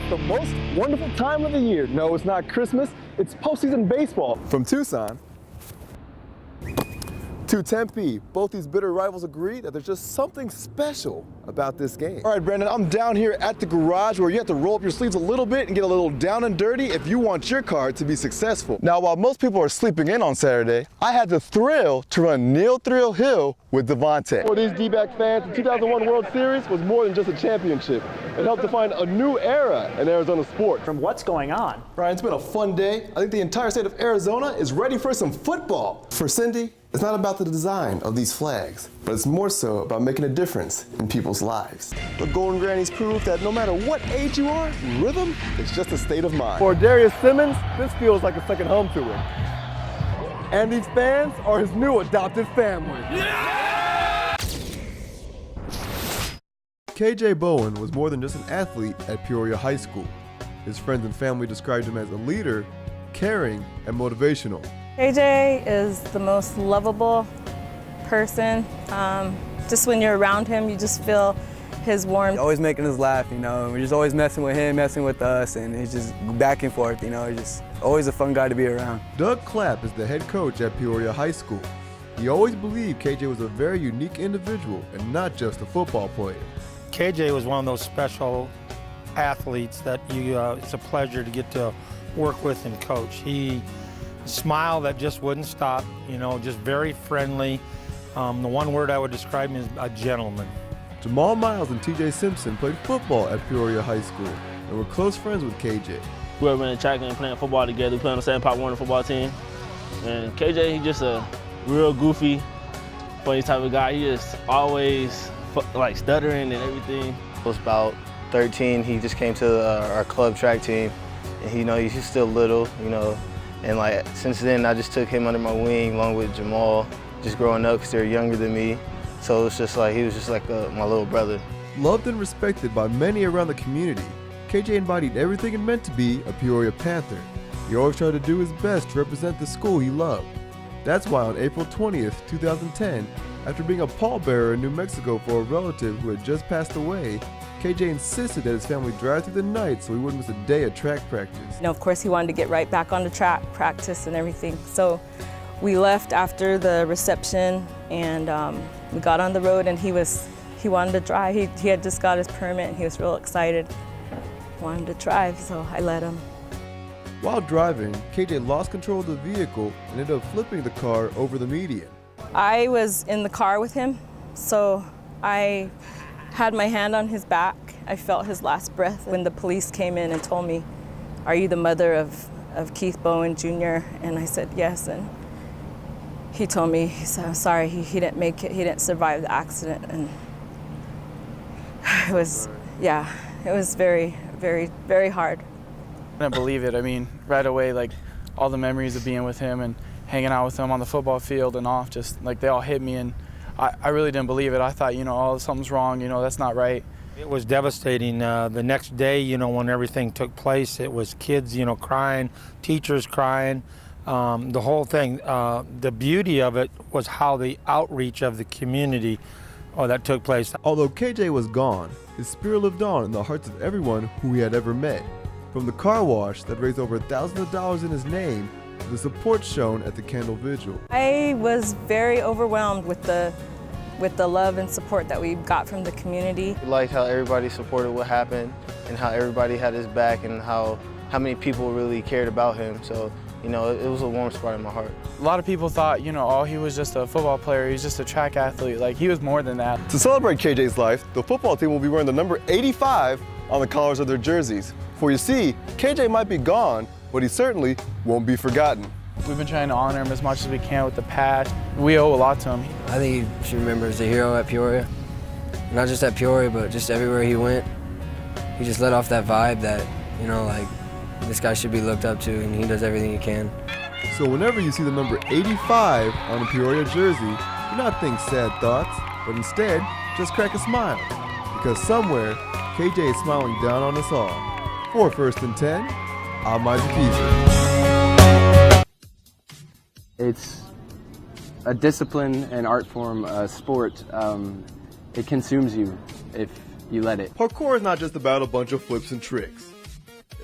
the most wonderful time of the year. No, it's not Christmas, it's postseason baseball. From Tucson to Tempe, both these bitter rivals agree that there's just something special about this game. All right, Brandon, I'm down here at the garage where you have to roll up your sleeves a little bit and get a little down and dirty if you want your car to be successful. Now, while most people are sleeping in on Saturday, I had the thrill to run Neil Thrill Hill with Devontae. For these D-back fans, the 2001 World Series was more than just a championship. It helped define a new era in Arizona sports. From what's going on. Brian, it's been a fun day. I think the entire state of Arizona is ready for some football. For Cindy, it's not about the design of these flags, but it's more so about making a difference in people's lives. The Golden Grannies prove that no matter what age you are, rhythm is just a state of mind. For Darius Simmons, this feels like a second home to him. And these fans are his new adopted family. Yeah! KJ Bowen was more than just an athlete at Peoria High School. His friends and family described him as a leader, caring, and motivational. KJ is the most lovable person. Just when you're around him, you just feel his warmth. Always making us laugh, you know, and we're just always messing with him, messing with us, and it's just back and forth, you know, it's just always a fun guy to be around. Doug Clapp is the head coach at Peoria High School. He always believed KJ was a very unique individual and not just a football player. KJ was one of those special athletes that it's a pleasure to get to work with and coach. He smile that just wouldn't stop, you know, just very friendly. The one word I would describe him is a gentleman. Jamal Miles and TJ Simpson played football at Peoria High School and were close friends with KJ. We were in the track and playing football together. We played on the same Pop Warner football team. And KJ, he's just a real goofy, funny type of guy. He just always like stuttering and everything. I was about 13. He just came to our club track team, and he's still little, you know. And like since then, I just took him under my wing, along with Jamal, just growing up because they're younger than me. So it's just like he was just like my little brother. Loved and respected by many around the community, KJ embodied everything it meant to be a Peoria Panther. He always tried to do his best to represent the school he loved. That's why on April 20th, 2010, after being a pallbearer in New Mexico for a relative who had just passed away, KJ insisted that his family drive through the night so he wouldn't miss a day of track practice. You know, of course, he wanted to get right back on the track, practice and everything. So we left after the reception and we got on the road, and he wanted to drive. He had just got his permit and he was real excited. Wanted to drive, so I let him. While driving, KJ lost control of the vehicle and ended up flipping the car over the median. I was in the car with him, so I had my hand on his back. I felt his last breath when the police came in and told me, "Are you the mother of Keith Bowen Jr.?" And I said, "Yes." And he told me, he said, "I'm sorry, he didn't make it, he didn't survive the accident." And it was, yeah, it was very, very, very hard. I didn't believe it. I mean, right away, like all the memories of being with him and hanging out with him on the football field and off, just like they all hit me, and I really didn't believe it. I thought, you know, oh, something's wrong, you know, that's not right. It was devastating. The next day, you know, when everything took place, it was kids, you know, crying, teachers crying, the whole thing. The beauty of it was how the outreach of the community that took place. Although KJ was gone, his spirit lived on in the hearts of everyone who he had ever met. From the car wash that raised over thousands of dollars in his name to the support shown at the candle vigil. I was very overwhelmed with the love and support that we got from the community. I liked how everybody supported what happened and how everybody had his back and how many people really cared about him. So, you know, it was a warm spot in my heart. A lot of people thought, you know, oh, he was just a football player, he was just a track athlete. Like, he was more than that. To celebrate KJ's life, the football team will be wearing the number 85 on the collars of their jerseys. For you see, KJ might be gone, but he certainly won't be forgotten. We've been trying to honor him as much as we can with the patch. We owe a lot to him. I think he should remember as a hero at Peoria. Not just at Peoria, but just everywhere he went. He just let off that vibe that, you know, like, this guy should be looked up to, and he does everything he can. So whenever you see the number 85 on a Peoria jersey, do not think sad thoughts, but instead, just crack a smile. Because somewhere, KJ is smiling down on us all. For First and 10, I'm Isaac Easley. It's a discipline and art form, a sport. It consumes you if you let it. Parkour is not just about a bunch of flips and tricks.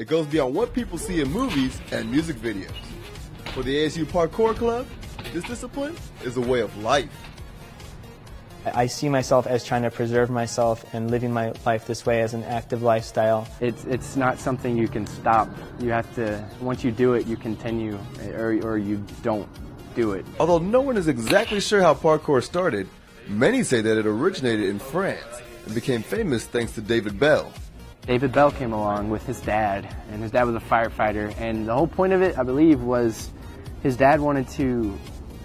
it goes beyond what people see in movies and music videos. For the ASU Parkour Club, this discipline is a way of life. I see myself as trying to preserve myself and living my life this way as an active lifestyle. It's not something you can stop. You have to, once you do it, you continue, or you don't do it. Although no one is exactly sure how parkour started, many say that it originated in France and became famous thanks to David Bell. David Bell came along with his dad, and his dad was a firefighter, and the whole point of it, I believe, was his dad wanted to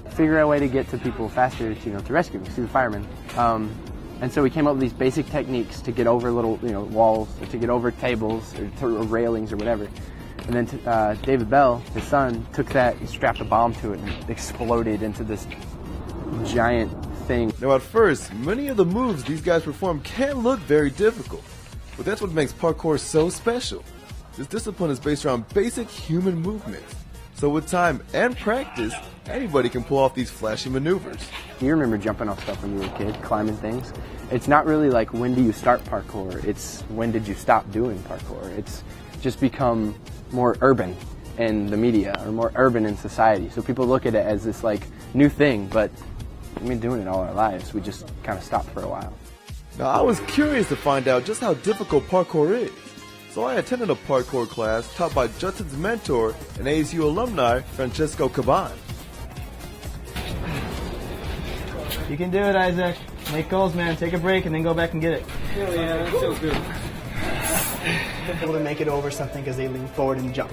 figure out a way to get to people faster, to rescue them, to the firemen. And so we came up with these basic techniques to get over little, walls, or to get over tables, or railings, or whatever. And then David Bell, his son, took that and strapped a bomb to it, and it exploded into this giant thing. Now at first, many of the moves these guys perform can look very difficult, but that's what makes parkour so special. This discipline is based around basic human movements. So with time and practice, anybody can pull off these flashy maneuvers. You remember jumping off stuff when you were a kid, climbing things. It's not really like when do you start parkour, it's when did you stop doing parkour. It's just become more urban in the media or more urban in society. So people look at it as this like new thing, but we've been doing it all our lives. We just kind of stopped for a while. Now I was curious to find out just how difficult parkour is. So I attended a parkour class taught by Justin's mentor and ASU alumni, Francesco Caban. You can do it, Isaac. Make goals, man. Take a break and then go back and get it. Hell yeah, that feels good. Able to make it over something because they lean forward and jump.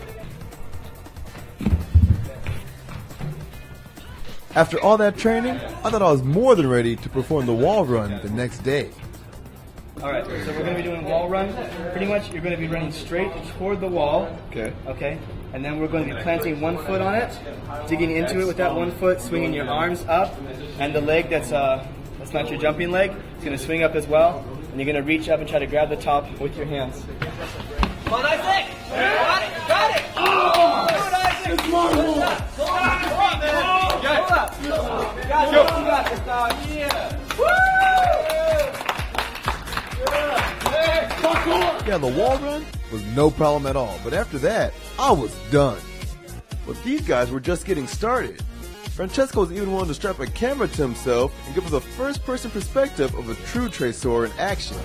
After all that training, I thought I was more than ready to perform the wall run the next day. Alright, so we're going to be doing wall run. Pretty much you're going to be running straight toward the wall. Okay. And then we're going to be planting one foot on it, digging into it with that one foot, swinging your arms up, and the leg that's not your jumping leg, it's going to swing up as well, and you're going to reach up and try to grab the top with your hands. Come on, Isaac! Got it! Got it! Oh! Good, Isaac! It's Marvel! Go on, man! Got it! You got this, dog! Yeah! Woo! Yeah, the wall run was no problem at all, but after that, I was done. But these guys were just getting started. Francesco was even willing to strap a camera to himself and give us a first-person perspective of a true Tresor in action.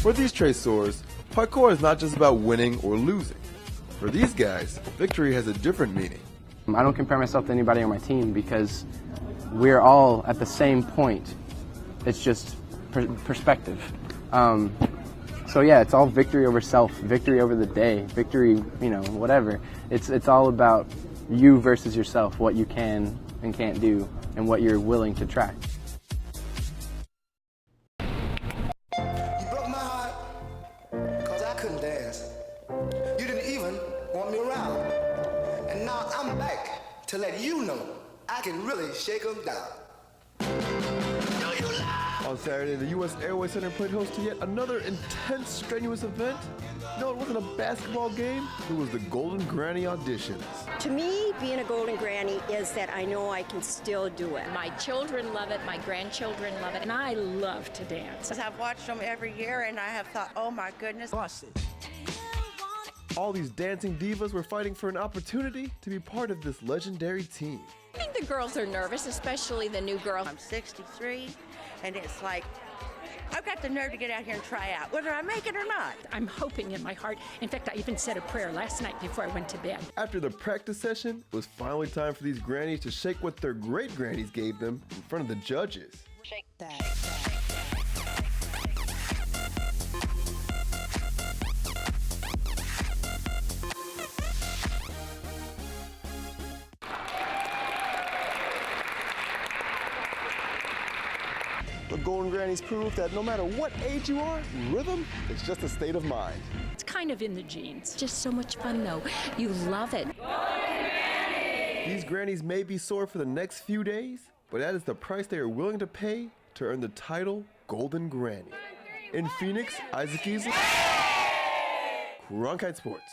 For these Tresors, parkour is not just about winning or losing. For these guys, victory has a different meaning. I don't compare myself to anybody on my team because we're all at the same point. It's just perspective. So yeah, it's all victory over self, victory over the day, victory, whatever. It's all about you versus yourself, what you can and can't do, and what you're willing to try. To let you know I can really shake them down. On Saturday, the U.S. Airway Center played host to yet another intense, strenuous event. No, it wasn't a basketball game. It was the Golden Granny auditions. To me, being a Golden Granny is that I know I can still do it. My children love it, my grandchildren love it, and I love to dance. I've watched them every year, and I have thought, oh my goodness. All these dancing divas were fighting for an opportunity to be part of this legendary team. I think the girls are nervous, especially the new girl. I'm 63, and it's like, I've got the nerve to get out here and try out, whether I make it or not. I'm hoping in my heart. In fact, I even said a prayer last night before I went to bed. After the practice session, it was finally time for these grannies to shake what their great grannies gave them in front of the judges. Shake that. The Golden Grannies proved that no matter what age you are, rhythm is just a state of mind. It's kind of in the genes. Just so much fun, though. You love it. These grannies may be sore for the next few days, but that is the price they are willing to pay to earn the title Golden Granny. In Phoenix, Isaac Easley, Cronkite Sports.